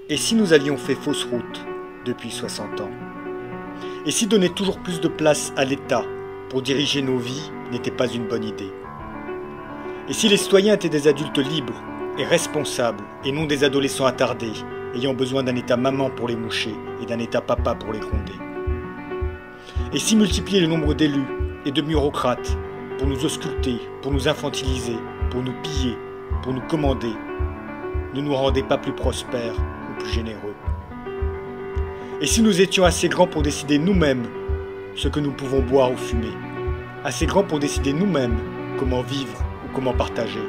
Et si nous avions fait fausse route depuis 60 ans? Et si donner toujours plus de place à l'État pour diriger nos vies n'était pas une bonne idée? Et si les citoyens étaient des adultes libres et responsables et non des adolescents attardés, ayant besoin d'un État maman pour les moucher et d'un État papa pour les gronder? Et si multiplier le nombre d'élus et de bureaucrates pour nous ausculter, pour nous infantiliser, pour nous piller, pour nous commander, ne nous rendait pas plus prospères ou plus généreux? Et si nous étions assez grands pour décider nous-mêmes ce que nous pouvons boire ou fumer, assez grands pour décider nous-mêmes comment vivre ou comment partager,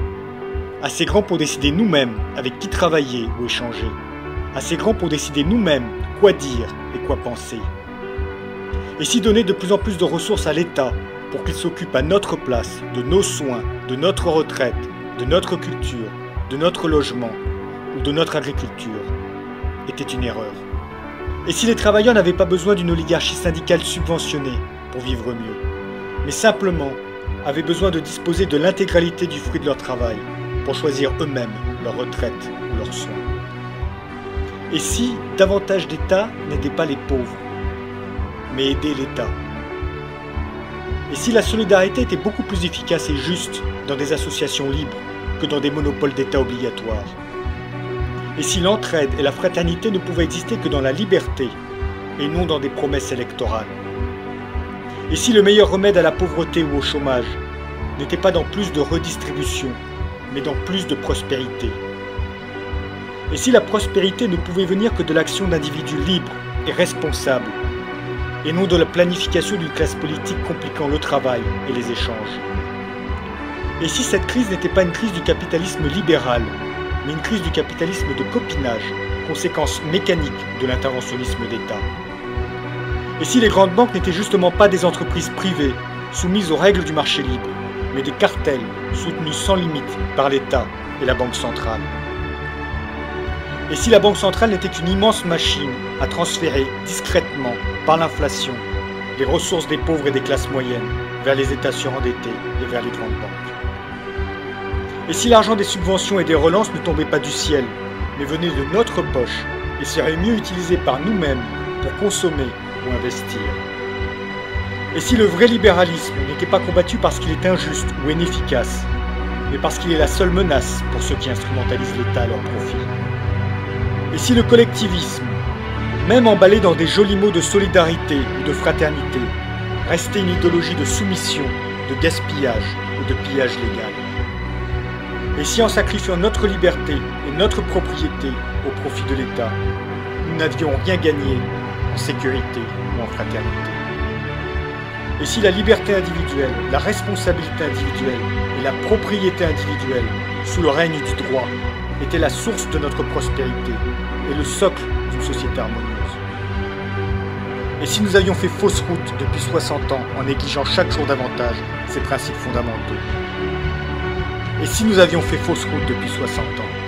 assez grands pour décider nous-mêmes avec qui travailler ou échanger, assez grands pour décider nous-mêmes quoi dire et quoi penser? Et si donner de plus en plus de ressources à l'État pour qu'il s'occupe à notre place de nos soins, de notre retraite, de notre culture, de notre logement ou de notre agriculture était une erreur? Et si les travailleurs n'avaient pas besoin d'une oligarchie syndicale subventionnée pour vivre mieux, mais simplement avaient besoin de disposer de l'intégralité du fruit de leur travail pour choisir eux-mêmes leur retraite ou leurs soins? Et si davantage d'État n'aidait pas les pauvres, mais aidait l'État? Et si la solidarité était beaucoup plus efficace et juste dans des associations libres que dans des monopoles d'État obligatoires? Et si l'entraide et la fraternité ne pouvaient exister que dans la liberté et non dans des promesses électorales? Et si le meilleur remède à la pauvreté ou au chômage n'était pas dans plus de redistribution, mais dans plus de prospérité? Et si la prospérité ne pouvait venir que de l'action d'individus libres et responsables, et non de la planification d'une classe politique compliquant le travail et les échanges? Et si cette crise n'était pas une crise du capitalisme libéral, mais une crise du capitalisme de copinage, conséquence mécanique de l'interventionnisme d'État? Et si les grandes banques n'étaient justement pas des entreprises privées, soumises aux règles du marché libre, mais des cartels soutenus sans limite par l'État et la Banque centrale? Et si la Banque centrale n'était qu'une immense machine à transférer discrètement, par l'inflation, les ressources des pauvres et des classes moyennes vers les États surendettés et vers les grandes banques? Et si l'argent des subventions et des relances ne tombait pas du ciel, mais venait de notre poche et serait mieux utilisé par nous-mêmes pour consommer ou investir? Et si le vrai libéralisme n'était pas combattu parce qu'il est injuste ou inefficace, mais parce qu'il est la seule menace pour ceux qui instrumentalisent l'État à leur profit? Et si le collectivisme, même emballé dans des jolis mots de solidarité ou de fraternité, restait une idéologie de soumission, de gaspillage ou de pillage légal? Et si en sacrifiant notre liberté et notre propriété au profit de l'État, nous n'avions rien gagné en sécurité ou en fraternité? Et si la liberté individuelle, la responsabilité individuelle et la propriété individuelle, sous le règne du droit, étaient la source de notre prospérité et le socle d'une société harmonieuse? Et si nous avions fait fausse route depuis 60 ans en négligeant chaque jour davantage ces principes fondamentaux? Et si nous avions fait fausse route depuis 60 ans?